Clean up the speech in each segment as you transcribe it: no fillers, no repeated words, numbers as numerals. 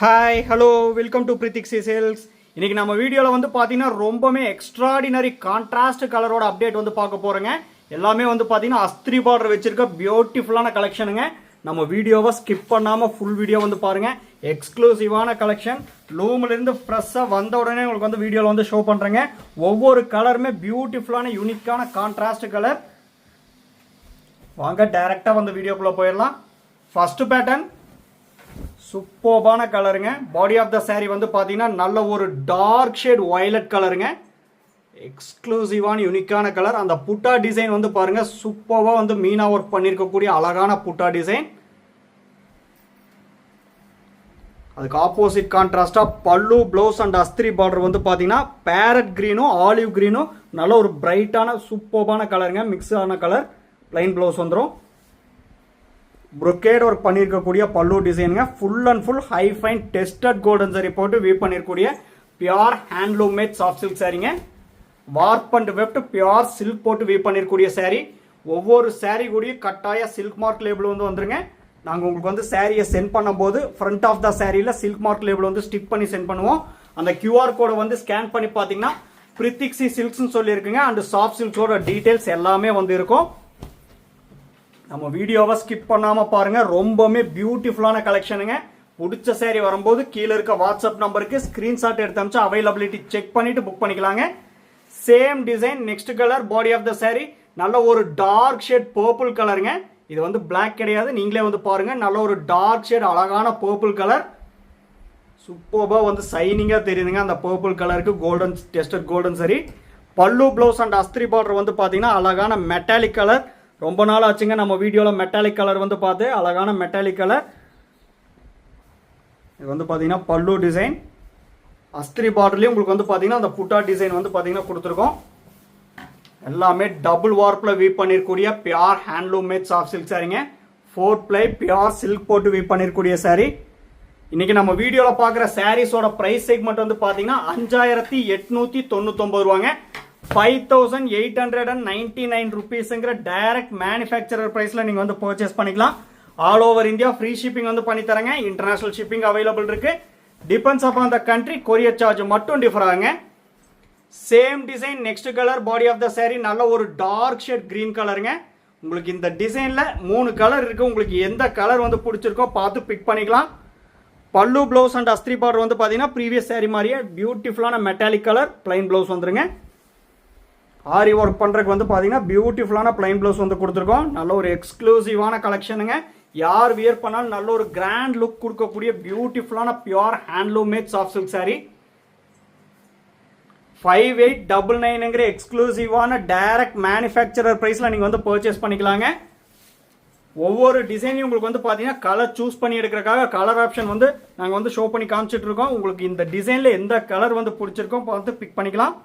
Hi hello welcome to Prithik sales. இன்னைக்கு நம்ம வீடியோவில் வந்து பார்த்தீங்கன்னா ரொம்பவே எக்ஸ்ட்ராடினரி கான்ட்ராஸ்ட் கலரோட அப்டேட் வந்து பார்க்க போகிறோங்க. எல்லாமே வந்து பார்த்தீங்கன்னா அஸ்திரி பார்டர் வச்சிருக்க பியூட்டிஃபுல்லான கலெக்ஷனுங்க. நம்ம வீடியோவை ஸ்கிப் பண்ணாமல் ஃபுல் வீடியோ வந்து பாருங்கள். எக்ஸ்க்ளூசிவான கலெக்ஷன் லூம்லேருந்து ஃப்ரெஷ்ஷாக வந்த உடனே உங்களுக்கு வந்து வீடியோவில் வந்து ஷோ பண்ணுறேங்க. ஒவ்வொரு கலருமே பியூட்டிஃபுல்லான யூனிக்கான கான்ட்ராஸ்ட் கலர். வாங்க டைரெக்டாக வந்து வீடியோக்குள்ளே போயிடலாம். ஃபர்ஸ்ட் பேட்டர்ன் சூப்பர்பான கலருங்க. பாடி ஆஃப் த சாரீ வந்து பார்த்தீங்கன்னா நல்ல ஒரு டார்க் ஷேட் வயலட் கலருங்க. எக்ஸ்க்ளூசிவான யூனிக்கான கலர். அந்த புட்டா டிசைன் வந்து பாருங்க சூப்பராக வந்து மீனா ஒர்க் பண்ணியிருக்கக்கூடிய அழகான புட்டா டிசைன். அதுக்கு ஆப்போசிட் கான்ட்ராஸ்டாக பல்லு ப்ளவுஸ் அண்ட் அஸ்திரி பார்டர் வந்து பார்த்தீங்கன்னா பேரட் க்ரீனும் ஆலிவ் க்ரீனும் நல்ல ஒரு பிரைட்டான சூப்பர்பான கலருங்க. மிக்ஸ் ஆன கலர். பிளைன் ப்ளவுஸ் வந்துடும். brocade ஒர்க் பண்ணியிருக்கக்கூடிய பல்லு டிசைனுங்க. Full and full high fine tested golden zari போட்டு வீவ் பண்ணியிருக்கக்கூடிய pure handloom mat soft silk சாரீங்க. Warp and weft pure silk போட்டு வீவ் பண்ணியிருக்கக்கூடிய சாரீ. ஒவ்வொரு சாரீ கூடயும் கட்டாய சில்க் மார்க் லேபிள் வந்து வந்துருங்க. நாங்கள் உங்களுக்கு வந்து சாரியை சென்ட் பண்ணும்போது ஃப்ரண்ட் ஆஃப் த சாரியில் சில்க் மார்க் லேபிள் வந்து ஸ்டிக் பண்ணி சென்ட் பண்ணுவோம். அந்த கியூஆர் கோடை வந்து ஸ்கேன் பண்ணி பார்த்தீங்கன்னா பிரித்திக் சில்க்ஸ்னு சொல்லியிருக்குங்க. அண்ட் சாஃப்ட் சில்க்ஸோட டீட்டெயில்ஸ் எல்லாமே வந்து இருக்கும். நம்ம வீடியோவை ஸ்கிப் பண்ணாமல் பாருங்கள். ரொம்பவுமே பியூட்டிஃபுல்லான கலெக்ஷனுங்க. பிடிச்ச சாரி வரும்போது கீழே இருக்க வாட்ஸ்அப் நம்பருக்கு ஸ்க்ரீன்ஷாட் எடுத்து அமிச்சு அவைலபிலிட்டி செக் பண்ணிவிட்டு புக் பண்ணிக்கலாங்க. Same design next colour. Body of the sari நல்ல ஒரு டார்க் ஷேட் பர்பிள் கலருங்க. இது வந்து பிளாக் கிடையாது, நீங்களே வந்து பாருங்கள். நல்ல ஒரு டார்க் ஷேட் அழகான பர்பிள் கலர். சூப்பராக வந்து சைனிங்காக தெரியுதுங்க அந்த பர்பிள் கலருக்கு. கோல்டன் டெஸ்டட் கோல்டன் சரி. பல்லு ப்ளவுஸ் அண்ட் அஸ்திரி பார்டர் வந்து பார்த்தீங்கன்னா அழகான மெட்டாலிக் கலர். ரொம்ப நாள் ஆச்சுங்க நம்ம வீடியோவில் மெட்டாலிக் கலர் வந்து பார்த்து. அழகான மெட்டாலிக் கலர். இது வந்து பார்த்தீங்கன்னா பல்லு டிசைன். அஸ்திரி பார்டர்லேயும் உங்களுக்கு வந்து பார்த்தீங்கன்னா அந்த புட்டா டிசைன் வந்து பார்த்தீங்கன்னா கொடுத்துருக்கோம். எல்லாமே டபுள் வார்ப்பில் வீவ் பண்ணிருக்கூடிய pure handloom mat soft silk சாரிங்க. 4 ப்ளை பியூர் சில்க் போட்டு வீவ் பண்ணிருக்கூடிய சாரி. இன்னைக்கு நம்ம வீடியோவில் பார்க்குற சாரீஸோட ப்ரைஸ் செக்மெண்ட் வந்து பார்த்தீங்கன்னா 5899 ரூபாங்க. 5899 ருபீஸ்ங்கிற டைரக்ட் மேனுஃபேக்சரர் பிரைஸ்ல நீங்க வந்து பர்ச்சேஸ் பண்ணிக்கலாம். All over India free shipping வந்து பண்ணி தரங்க. இன்டர்நேஷனல் ஷிப்பிங் அவைலபிள் இருக்கு. Depends upon the country. Courier charge மட்டும் டிஃபர் ஆகுங்க. Same design next colour. Body of the sari நல்ல ஒரு டார்க் ஷேட் கிரீன் கலருங்க. உங்களுக்கு இந்த டிசைன்ல 3 கலர் இருக்கு. உங்களுக்கு எந்த கலர் வந்து பிடிச்சிருக்கோ பார்த்து பிக் பண்ணிக்கலாம். பல்லு ப்ளவுஸ் அண்ட் அஸ்திரி பார்டர் வந்து பாத்தீங்கன்னா ப்ரீவியஸ் சாரி மாதிரியே பியூட்டிஃபுல்லான மெட்டாலிக் கலர். பிளைன் ப்ளவுஸ் வந்துருங்க. ஆரி ஒர்க் பண்ணுறதுக்கு வந்து பார்த்தீங்கன்னா பியூட்டிஃபுல்லான பிளைன் ப்ளவுஸ் வந்து கொடுத்துருக்கோம். நல்ல ஒரு எக்ஸ்க்ளூசிவான கலெக்ஷனுங்க. யார் வியர் பண்ணாலும் நல்ல ஒரு கிராண்ட் லுக் கொடுக்கக்கூடிய பியூட்டிஃபுல்லான pure handloom mat soft silk sari. 5899ங்கிற எக்ஸ்க்ளூசிவான டைரக்ட் மேனுஃபேக்சரர் ப்ரைஸில் நீங்கள் வந்து பர்ச்சேஸ் பண்ணிக்கலாங்க. ஒவ்வொரு டிசைனையும் உங்களுக்கு வந்து பார்த்தீங்கன்னா கலர் சூஸ் பண்ணி எடுக்கிறதுக்காக கலர் ஆப்ஷன் வந்து நாங்கள் வந்து ஷோ பண்ணி காமிச்சிட்டு இருக்கோம். உங்களுக்கு இந்த டிசைனில் எந்த கலர் வந்து பிடிச்சிருக்கோ பார்த்து பிக் பண்ணிக்கலாம்.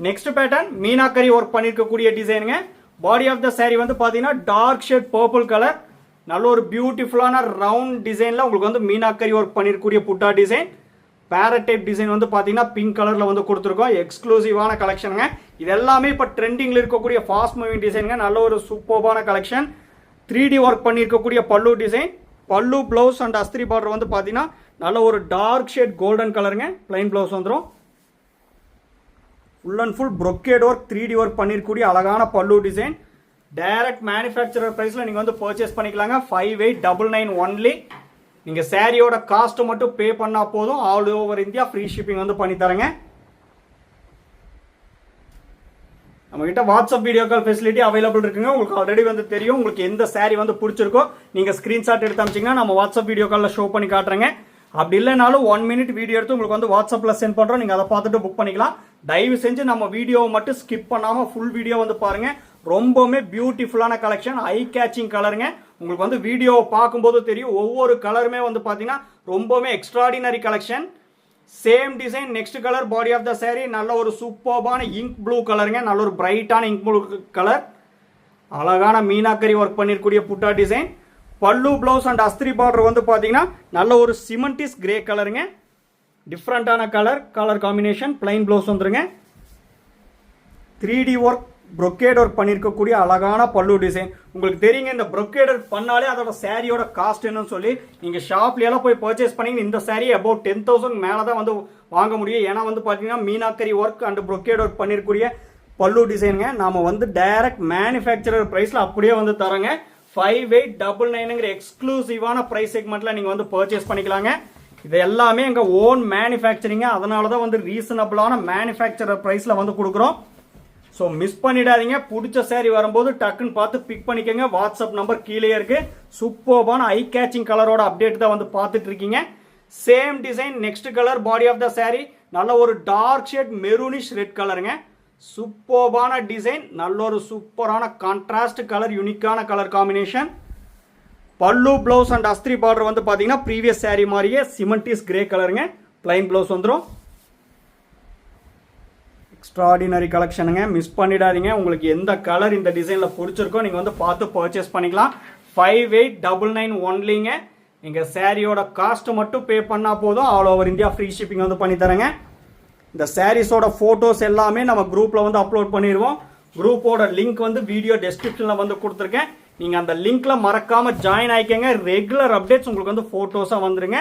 நெக்ஸ்ட் பேட்டர்ன் மீனாக்கரி ஒர்க் பண்ணிருக்கக்கூடிய டிசைனுங்க. பாடி ஆஃப் த சாரி வந்து பார்த்தீங்கன்னா டார்க் ஷேட் பர்பிள் கலர். நல்ல ஒரு பியூட்டிஃபுல்லான ரவுண்ட் டிசைனில் உங்களுக்கு வந்து மீனாக்கரி ஒர்க் பண்ணிருக்கக்கூடிய புட்டா டிசைன். பேரட் டைப் டிசைன் வந்து பார்த்தீங்கன்னா பிங்க் கலரில் வந்து கொடுத்துருக்கோம். எக்ஸ்க்ளூசிவான கலெக்ஷனுங்க. இது எல்லாமே இப்போ ட்ரெண்டிங்கில் இருக்கக்கூடிய ஃபாஸ்ட் மூவிங் டிசைனுங்க. நல்ல ஒரு சூப்பர்பான கலெக்ஷன். 3D ஒர்க் பண்ணியிருக்கக்கூடிய பல்லு டிசைன். பல்லு ப்ளவுஸ் அண்ட் அஸ்திரி பார்டர் வந்து பார்த்தீங்கன்னா நல்ல ஒரு டார்க் ஷேட் கோல்டன் கலருங்க. பிளைன் ப்ளவுஸ் வந்துடும். Full and full brocade work 3D work பண்ணிருக்கக்கூடிய அழகான பல்லு டிசைன். டைரக்ட் மேனுஃபேக்சரர் பிரைஸ்ல நீங்க வந்து பர்ச்சேஸ் பண்ணிக்கலாங்க. 5899 ஒன்லி. நீங்க சாரியோட காஸ்ட் மட்டும் பே பண்ணா போதும். All over India free shipping வந்து பண்ணி தரங்க. நம்ம கிட்ட WhatsApp video call facility available இருக்குங்க. உங்களுக்கு ஆல்ரெடி வந்து தெரியும். உங்களுக்கு எந்த சாரி வந்து பிடிச்சிருக்கோ நீங்க ஸ்கிரீன்ஷாட் எடுத்து அமிச்சிங்கன்னா நம்ம வாட்ஸ்அப் வீடியோ காலில் ஷோ பண்ணி காட்டுறேங்க. அப்படி இல்லைனாலும் 1 மினிட் வீடியோ எடுத்து உங்களுக்கு வந்து வாட்ஸ்அப்பில் சென்ட் பண்ணுறோம். நீங்கள் அதை பார்த்துட்டு புக் பண்ணிக்கலாம். தயவு செஞ்சு நம்ம வீடியோவை மட்டும் ஸ்கிப் பண்ணாமல் ஃபுல் வீடியோ வந்து பாருங்க. ரொம்பவுமே பியூட்டிஃபுல்லான கலெக்ஷன். ஐ கேச்சிங் கலருங்க. உங்களுக்கு வந்து வீடியோவை பார்க்கும்போது தெரியும். ஒவ்வொரு கலருமே வந்து பார்த்தீங்கன்னா ரொம்பவுமே extraordinary collection. Same design next colour. Body of the sari நல்ல ஒரு சூப்பர்பான இங்க் ப்ளூ கலருங்க. நல்ல ஒரு பிரைட்டான இங்க் ப்ளூ கலர். அழகான மீனாக்கரி ஒர்க் பண்ணிருக்கக்கூடிய புட்டா டிசைன். பல்லு ப்ளவுஸ் அண்ட் அஸ்திரி பார்டர் வந்து பார்த்தீங்கன்னா நல்ல ஒரு சிமெண்டிஸ் கிரே கலருங்க. டிஃப்ரெண்டான கலர் காம்பினேஷன். பிளைன் ப்ளவுஸ் வந்துருங்க. 3D ஒர்க் brocade ஒர்க் பண்ணியிருக்கக்கூடிய அழகான பல்லு டிசைன். உங்களுக்கு தெரியுங்க இந்த brocade ஒர்க் பண்ணாலே அதோட சாரியோட காஸ்ட் என்னன்னு சொல்லி நீங்கள் ஷாப்லையெல்லாம் போய் பர்ச்சேஸ் பண்ணீங்க இந்த சாரி அபவுட் 10,000 மேலே தான் வந்து வாங்க முடியும். ஏன்னா வந்து பார்த்தீங்கன்னா meenakari work and brocade work பண்ணியிருக்கூடிய பல்லு டிசைனுங்க. நாம் வந்து டைரக்ட் மேனுஃபேக்சரர் ப்ரைஸில் அப்படியே வந்து தரோங்க. 5899ங்கிற எக்ஸ்க்ளூசிவான ப்ரைஸ் செக்மெண்ட்டில் நீங்கள் வந்து பர்ச்சேஸ் பண்ணிக்கலாங்க. இது எல்லாமே எங்கள் ஓன் மேனுஃபேக்சரிங்க. அதனால தான் வந்து ரீசனபிளான மேனுஃபேக்சரர் ப்ரைஸில் வந்து கொடுக்குறோம். ஸோ மிஸ் பண்ணிடாதீங்க. பிடிச்ச சாரி வரும்போது டக்குன்னு பார்த்து பிக் பண்ணிக்கோங்க. வாட்ஸ்அப் நம்பர் கீழே இருக்கு. சூப்பர்பான ஐ கேச்சிங் கலரோட அப்டேட் தான் வந்து பார்த்துட்டு இருக்கீங்க. Same design next colour body of the sari நல்ல ஒரு டார்க் ஷேட் மெரூனிஷ் ரெட் கலருங்க. சூப்பர்பான டிசைன், நல்ல ஒரு சூப்பரான கான்ட்ராஸ்ட் கலர், யூனிக்கான கலர் காம்பினேஷன். பல்லு பிளவுஸ் அண்ட் அஸ்திரி பார்டர் வந்து பார்த்தீங்கன்னா ப்ரீவியஸ் சாரி மாதிரியே சிமெண்டிஸ் கிரே கலருங்க. பிளைன் பிளவுஸ் வந்துடும். எக்ஸ்ட்ராடினரி கலெக்ஷனுங்க, மிஸ் பண்ணிடாதீங்க. உங்களுக்கு எந்த கலர் இந்த டிசைனில் பிடிச்சிருக்கோ நீங்கள் வந்து பார்த்து பர்ச்சேஸ் பண்ணிக்கலாம். 5899 ஒன்லிங்க. எங்கள் சாரியோட காஸ்ட் மட்டும் பே பண்ணால் போதும். All over India free shipping வந்து பண்ணி தரேங்க. இந்த சாரீஸோட ஃபோட்டோஸ் எல்லாமே நம்ம குரூப்பில் வந்து அப்லோட் பண்ணிடுவோம். குரூப்போட லிங்க் வந்து வீடியோ டெஸ்கிரிப்ஷனில் வந்து கொடுத்துருக்கேன். நீங்கள் அந்த லிங்க்கில் மறக்காமல் ஜாயின் ஆகிக்கங்க. ரெகுலர் அப்டேட்ஸ் உங்களுக்கு வந்து ஃபோட்டோஸாக வந்துருங்க.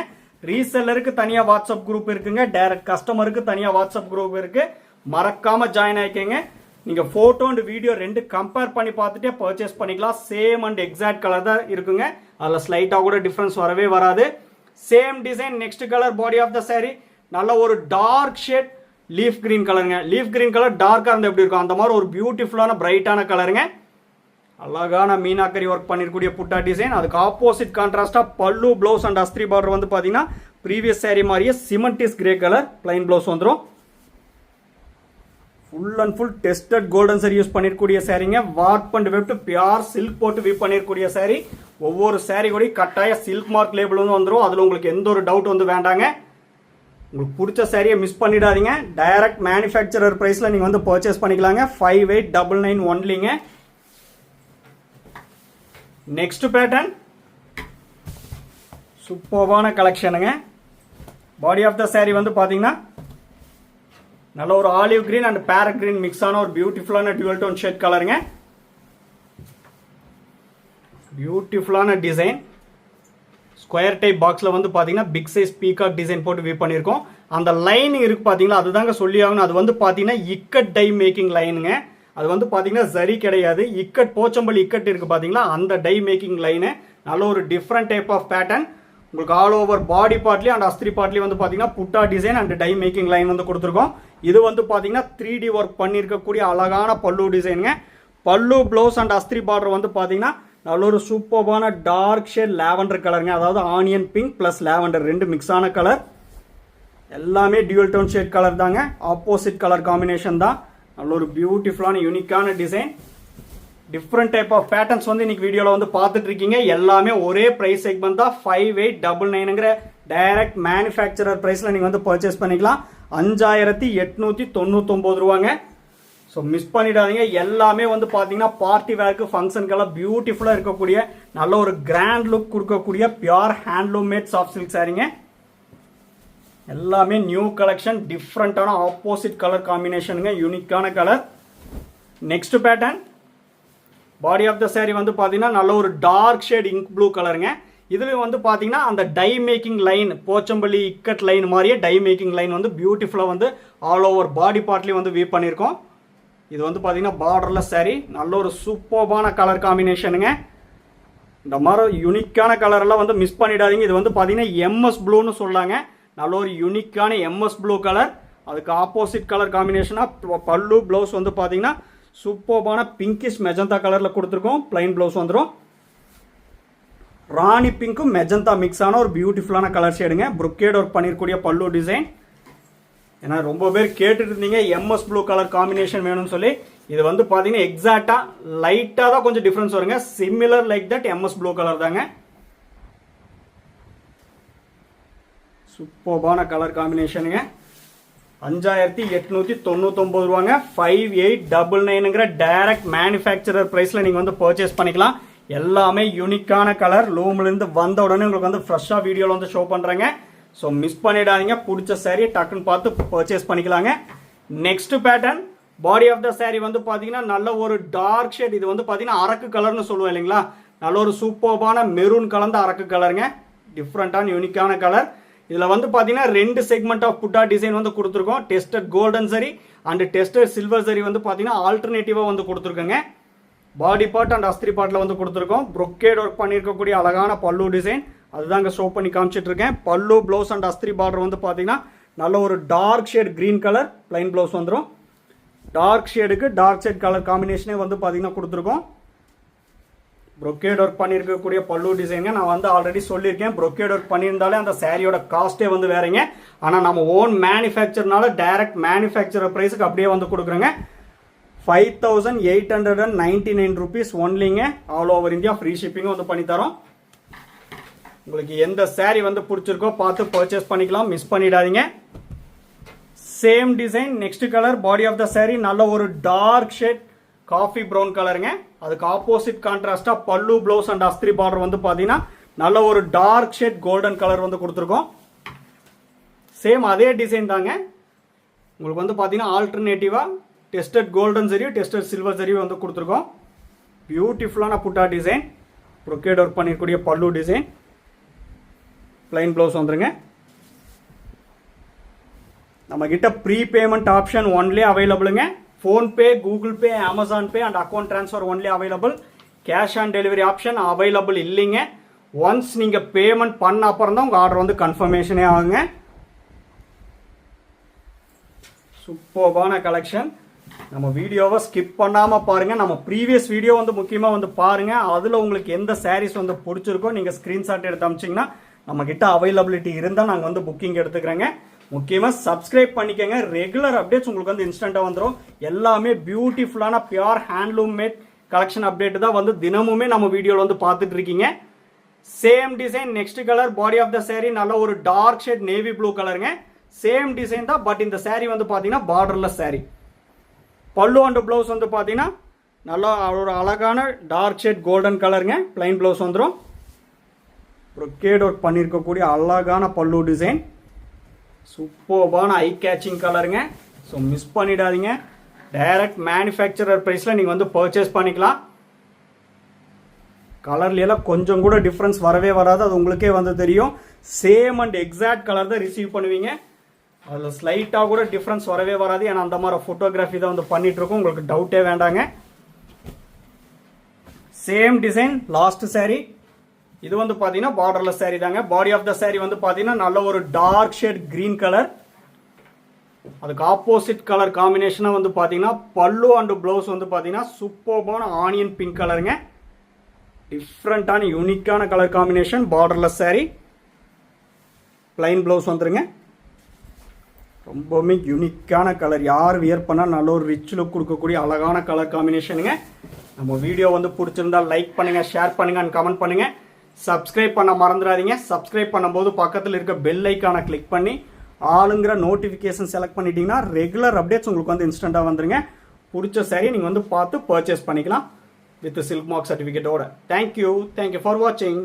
ரீசெல்லருக்கு தனியாக வாட்ஸ்அப் குரூப் இருக்குங்க. டைரக்ட் கஸ்டமருக்கு தனியாக வாட்ஸ்அப் குரூப் இருக்குது. மறக்காமல் ஜாயின் ஆகிக்கங்க. நீங்கள் ஃபோட்டோ அண்ட் வீடியோ ரெண்டு கம்பேர் பண்ணி பார்த்துட்டே பர்ச்சேஸ் பண்ணிக்கலாம். சேம் அண்ட் எக்ஸாக்ட் கலர் தான் இருக்குங்க. அதில் ஸ்லைட்டாக கூட டிஃப்ரென்ஸ் வரவே வராது. Same design next colour body of the sari நல்ல ஒரு டார்க் ஷேட் லீஃப் கிரீன் கலருங்க. லீஃப் கிரீன் கலர் டார்க்காக இருந்தால் எப்படி இருக்கும் அந்த மாதிரி ஒரு பியூட்டிஃபுல்லான பிரைட்டான கலருங்க. அழகான மீனாக்கரி ஒர்க் பண்ணிருக்கூடிய புட்டா டிசைன். அதுக்கு ஆப்போசிட் கான்ட்ராஸ்டாக பல்லு பிளவுஸ் அண்ட் அஸ்திரி பார்டர் வந்து பார்த்தீங்கன்னா ப்ரீவியஸ் சாரி மாதிரியே cementish grey colour plain blouse வந்துடும். Full and full tested golden zari use பண்ணிருக்கூடிய சாரிங்க. Warp and weft pure silk போட்டு வீவ் பண்ணிருக்கூடிய சாரி. ஒவ்வொரு சாரி கூட கட்டாய சில்க் மார்க் லேபிள் வந்து வந்துடும். அதில் உங்களுக்கு எந்த ஒரு டவுட் வந்து வேண்டாங்க. உங்களுக்கு பிடிச்ச சாரியை மிஸ் பண்ணிடாதீங்க. டைரக்ட் மேனுஃபேக்சரர் ப்ரைஸில் நீங்கள் வந்து பர்ச்சேஸ் பண்ணிக்கலாங்க. 5899 ஒன்லிங்க. நெக்ஸ்ட் பேட்டர்ன் சூப்பர்வான கலெக்ஷனுங்க. பாடி ஆஃப் த சாரி வந்து பார்த்தீங்கன்னா நல்ல ஒரு olive green and parrot green mix ஆன ஒரு பியூட்டிஃபுல்லான டியூவல் டோன் ஷேட் கலருங்க. பியூட்டிஃபுல்லான டிசைன். ஸ்கொயர் டைப் பாக்ஸில் வந்து பார்த்தீங்கன்னா பிக் சைஸ் பீகாக் டிசைன் போட்டு வீவ் பண்ணியிருக்கோம். அந்த லைனிங் இருக்குது பார்த்தீங்களா, அதுதாங்க சொல்லி ஆகணும். அது வந்து பார்த்தீங்கன்னா இக்கட் டை மேக்கிங் லைனுங்க. அது வந்து பார்த்தீங்கன்னா சரி கிடையாது. இக்கட் போச்சம்பள்ளி இக்கட் இருக்குது பார்த்தீங்களா, அந்த டை மேக்கிங் லைனு. நல்ல ஒரு டிஃப்ரெண்ட் டைப் ஆஃப் பேட்டர்ன். உங்களுக்கு ஆல் ஓவர் பாடி பார்ட்லேயும் அண்ட் அஸ்திரி பார்ட்லேயும் வந்து பார்த்தீங்கன்னா புட்டா design and tie making line வந்து கொடுத்துருக்கோம். இது வந்து பார்த்தீங்கன்னா 3D ஒர்க் பண்ணியிருக்கக்கூடிய அழகான பல்லு டிசைனுங்க. பல்லு ப்ளவுஸ் அண்ட் அஸ்திரி பார்டர் வந்து பார்த்தீங்கன்னா நல்ல ஒரு சூப்பர்பான டார்க் ஷேட் லாவெண்டர் கலருங்க. அதாவது ஆனியன் பிங்க் ப்ளஸ் லாவெண்டர் ரெண்டு மிக்ஸ் ஆன கலர். எல்லாமே டியூவல் டோன் ஷேட் கலர் தாங்க. ஆப்போசிட் கலர் காம்பினேஷன் தான். நல்ல ஒரு பியூட்டிஃபுல்லான யூனிக்கான design. Different type of patterns வந்து இன்னைக்கு வீடியோவில் வந்து பார்த்துட்டு இருக்கீங்க. எல்லாமே ஒரே ப்ரைஸ் செக்மெண்ட் தான். 5899ங்கிற டைரக்ட் மேனுஃபேக்சரர் ப்ரைஸில் நீங்கள் வந்து பர்ச்சேஸ் பண்ணிக்கலாம். 5899 ரூபாங்க. ஸோ மிஸ் பண்ணிடாதீங்க. எல்லாமே வந்து பார்த்தீங்கன்னா பார்ட்டி வேர்க்கு ஃபங்க்ஷனுக்கெல்லாம் பியூட்டிஃபுல்லாக இருக்கக்கூடிய நல்ல ஒரு கிராண்ட் லுக் கொடுக்கக்கூடிய pure handloom mat soft silk சாரிங்க. எல்லாமே நியூ கலெக்ஷன், டிஃப்ரெண்ட்டான ஆப்போசிட் கலர் காம்பினேஷனுங்க, யூனிக்கான colour. Next pattern body of the sari வந்து பார்த்தீங்கன்னா நல்ல ஒரு டார்க் ஷேட் இங்க் ப்ளூ கலருங்க. இதுலேயும் வந்து பார்த்தீங்கன்னா அந்த tie making line Pochampally ikat line மாதிரியே டை மேக்கிங் லைன் வந்து பியூட்டிஃபுல்லாக வந்து ஆல் ஓவர் பாடி பார்ட்லேயும் வந்து வீவ் பண்ணியிருக்கோம். இது வந்து பார்த்தீங்கன்னா பார்டர்லெஸ் சாரி. நல்ல ஒரு சூப்பர்பான கலர் காம்பினேஷனுங்க. இந்த மாதிரி யூனிக்கான கலரெல்லாம் வந்து மிஸ் பண்ணிடாதீங்க. இது வந்து பார்த்தீங்கன்னா எம்எஸ் ப்ளூன்னு சொல்லாங்க. நல்ல ஒரு யூனிக்கான எம்எஸ் ப்ளூ கலர். அதுக்கு ஆப்போசிட் கலர் காம்பினேஷனாக பல்லு ப்ளவுஸ் வந்து பார்த்தீங்கன்னா சூப்பர்பான பிங்கிஷ் மெஜந்தா கலரில் கொடுத்துருக்கோம். பிளைன் ப்ளவுஸ் வந்துடும். ராணி பிங்க்கும் மெஜந்தா மிக்ஸ் ஆன ஒரு பியூட்டிஃபுல்லான கலர் ஷேடுங்க. brocade ஒர்க் பண்ணிருக்கூடிய பல்லு டிசைன். ஏன்னா ரொம்ப பேர் கேட்டுட்டு இருந்தீங்க எம்எஸ் ப்ளூ கலர் காம்பினேஷன் வேணும்னு சொல்லி. இது வந்து பார்த்தீங்கன்னா எக்ஸாக்டாக லைட்டாக தான் கொஞ்சம் டிஃப்ரென்ஸ் வருங்க. Similar like that MS blue colour தாங்க. சூப்பர்பான கலர் காம்பினேஷனுங்க. 5899 ரூபாங்க. 5899ங்கிற டைரக்ட் மேனுஃபேக்சரர் ப்ரைஸில் நீங்கள் வந்து பர்ச்சேஸ் பண்ணிக்கலாம். எல்லாமே யூனிக்கான கலர். லூம்லேருந்து வந்த உடனே உங்களுக்கு வந்து ஃப்ரெஷ்ஷாக வீடியோவில் வந்து ஷோ பண்ணுறேங்க. ஸோ மிஸ் பண்ணிடாதீங்க. பிடிச்ச சாரியை டக்குன்னு பார்த்து பர்ச்சேஸ் பண்ணிக்கலாங்க. Next pattern body of the saree வந்து பார்த்தீங்கன்னா நல்ல ஒரு டார்க் ஷேட். இது வந்து பார்த்தீங்கன்னா அரக்கு கலர்னு சொல்லுவோம் இல்லைங்களா, நல்ல ஒரு சூப்பர்பான மெரூன் கலந்த அரக்கு கலருங்க. டிஃப்ரெண்ட்டான யூனிக்கான கலர். இதில் வந்து பார்த்தீங்கன்னா 2 செக்மெண்ட் ஆஃப் புட்டா டிசைன் வந்து கொடுத்துருக்கோம். டெஸ்டட் கோல்டன் சரி அண்ட் டெஸ்டட் சில்வர் சரி வந்து பார்த்தீங்கன்னா ஆல்டர்னேட்டிவாக வந்து கொடுத்துருக்கோங்க. பாடி பார்ட் அண்ட் அஸ்திரி பார்ட்டில் வந்து கொடுத்துருக்கோம். ப்ரொக்கேட் ஒர்க் பண்ணியிருக்கக்கூடிய அழகான பல்லு டிசைன் அதுதாங்க ஷோ பண்ணி காமிச்சிட்டு இருக்கேன். பல்லு ப்ளவுஸ் அண்ட் அஸ்திரி பார்டர் வந்து பார்த்தீங்கன்னா நல்ல ஒரு dark shade green colour plain blouse வந்துடும். டார்க் ஷேடுக்கு டார்க் ஷேட் கலர் காம்பினேஷனே வந்து பார்த்தீங்கன்னா கொடுத்துருக்கோம். ப்ரொக்கேட் ஒர்க் பண்ணியிருக்கக்கூடிய பல்லு டிசைனுங்க. நான் வந்து ஆல்ரெடி சொல்லியிருக்கேன், ப்ரொக்கேட் ஒர்க் பண்ணியிருந்தாலே அந்த சாரியோட காஸ்ட்டே வந்து வேறங்க. ஆனால் நம்ம ஓன் மேனுஃபேக்சர்னால டைரக்ட் மேனுஃபேக்சர் ப்ரைஸுக்கு அப்படியே வந்து கொடுக்குறோங்க. 5899 rupees ஒன்லிங்க. ஆல் ஓவர் இந்தியா ஃப்ரீ ஷிப்பிங்கும் வந்து பண்ணித்தரோம். உங்களுக்கு எந்த சாரி வந்து பிடிச்சிருக்கோ பார்த்து பர்ச்சேஸ் பண்ணிக்கலாம், மிஸ் பண்ணிடாதீங்க. Same design next colour. Body of the sari நல்ல ஒரு டார்க் ஷேட் காஃபி ப்ரௌன் கலருங்க. அதுக்கு ஆப்போசிட் கான்ட்ராஸ்டா பல்லு ப்ளவுஸ் அண்ட் அஸ்திரி பார்டர் வந்து பார்த்தீங்கன்னா நல்ல ஒரு டார்க் ஷேட் கோல்டன் கலர் வந்து கொடுத்துருக்கோம். சேம் அதே டிசைன் தாங்க. உங்களுக்கு வந்து பார்த்தீங்கன்னா ஆல்டர்னேட்டிவா டெஸ்டட் கோல்டன் சரி டெஸ்டட் சில்வர் சரி வந்து கொடுத்துருக்கோம். பியூட்டிஃபுல்லான புட்டா டிசைன். ப்ரொக்கேட் ஒர்க் பண்ணிருக்கூடிய பல்லு டிசைன். பிளைன் ப்ளவுஸ் வந்துருங்க. நம்ம கிட்ட ப்ரீ பேமெண்ட் ஆப்ஷன் ஒன்லி அவைலபிளுங்க. PhonePe, Google pay, Amazon pay and account transfer only available. Cash on delivery option available இல்லைங்க. ஒன்ஸ் நீங்கள் பேமெண்ட் பண்ண அப்புறம் தான் உங்கள் ஆர்டர் வந்து கன்ஃபர்மேஷனே ஆகுங்க. சூப்பர்பான கலெக்ஷன். நம்ம வீடியோவை ஸ்கிப் பண்ணாமல் பாருங்கள். நம்ம ப்ரீவியஸ் வீடியோ வந்து முக்கியமாக வந்து பாருங்கள். அதில் உங்களுக்கு எந்த சாரீஸ் வந்து பிடிச்சிருக்கோ நீங்கள் ஸ்க்ரீன்ஷாட் எடுத்து அமிச்சிங்கன்னா நம்மக்கிட்ட அவைலபிலிட்டி இருந்தால் நாங்கள் வந்து புக்கிங் எடுத்துக்கிறேங்க. முக்கியமாக சப்ஸ்கிரைப் பண்ணிக்கோங்க. ரெகுலர் அப்டேட்ஸ் உங்களுக்கு வந்து இன்ஸ்டண்ட்டாக வந்துடும். எல்லாமே பியூட்டிஃபுல்லான pure handloom matte collection update தான் வந்து தினமுமே நம்ம வீடியோவில் வந்து பார்த்துட்டு இருக்கீங்க. Same design next colour. Body of the sari நல்ல ஒரு டார்க் ஷேட் நேவி ப்ளூ கலருங்க. சேம் டிசைன் தான், பட் இந்த சாரி வந்து பார்த்தீங்கன்னா borderless sari. Pallu and blouse வந்து பார்த்தீங்கன்னா நல்லா ஒரு அழகான டார்க் ஷேட் கோல்டன் கலருங்க. பிளைன் ப்ளவுஸ் வந்துடும். ப்ரொக்கேட் ஒர்க் பண்ணியிருக்கக்கூடிய அழகான பல்லு டிசைன். சூப்பர்பான ஐ கேச்சிங் கலருங்க. ஸோ மிஸ் பண்ணிடாதீங்க. டைரக்ட் மேனுஃபேக்சரர் ப்ரைஸில் நீங்கள் வந்து பர்ச்சேஸ் பண்ணிக்கலாம். கலர்லாம் கொஞ்சம் கூட டிஃப்ரென்ஸ் வரவே வராது, அது உங்களுக்கே வந்து தெரியும். சேம் அண்ட் எக்ஸாக்ட் கலர் தான் ரிசீவ் பண்ணுவீங்க. அதில் ஸ்லைட்டாக கூட டிஃப்ரென்ஸ் வரவே வராது. ஏன்னா அந்த மாதிரி ஃபோட்டோகிராஃபி தான் வந்து பண்ணிகிட்ருக்கோம். உங்களுக்கு டவுட்டே வேண்டாங்க. Same design last sorry. இது வந்து பார்த்தீங்கன்னா பார்டர்லெஸ் சாரி தாங்க. பாடி ஆஃப் த சாரி வந்து பார்த்தீங்கன்னா நல்ல ஒரு டார்க் ஷேட் கிரீன் கலர். அதுக்கு ஆப்போசிட் கலர் காம்பினேஷனாக வந்து பார்த்தீங்கன்னா பல்லு அண்ட் ப்ளவுஸ் வந்து பார்த்தீங்கன்னா சூப்பர்பான ஆனியன் பிங்க் கலருங்க. டிஃப்ரெண்ட்டான யூனிக்கான colour combination. Borderless sorry. Plain blouse வந்துருங்க. ரொம்பவுமே யூனிக்கான கலர். யார் வியர் பண்ணால் நல்ல ஒரு ரிச் லுக் கொடுக்கக்கூடிய அழகான கலர் காம்பினேஷனுங்க. நம்ம வீடியோ வந்து பிடிச்சிருந்தா லைக் பண்ணுங்கள், ஷேர் பண்ணுங்கள் அண்ட் கமெண்ட் பண்ணுங்கள். சப்ஸ்கிரைப் பண்ண மறந்துடாதீங்க. சப்ஸ்கிரைப் பண்ணும்போது பக்கத்தில் இருக்க பெல் ஐக்கானை கிளிக் பண்ணி ஆளுங்கிற நோட்டிஃபிகேஷன் செலக்ட் பண்ணிட்டீங்கன்னா ரெகுலர் அப்டேட்ஸ் உங்களுக்கு வந்து இன்ஸ்டண்ட்டாக வந்துருங்க. பிடிச்ச சாரி நீங்கள் வந்து பார்த்து பர்ச்சேஸ் பண்ணிக்கலாம் வித் சில்க் மார்க் சர்டிஃபிகேட்டோட. தேங்க்யூ ஃபார் வாட்சிங்.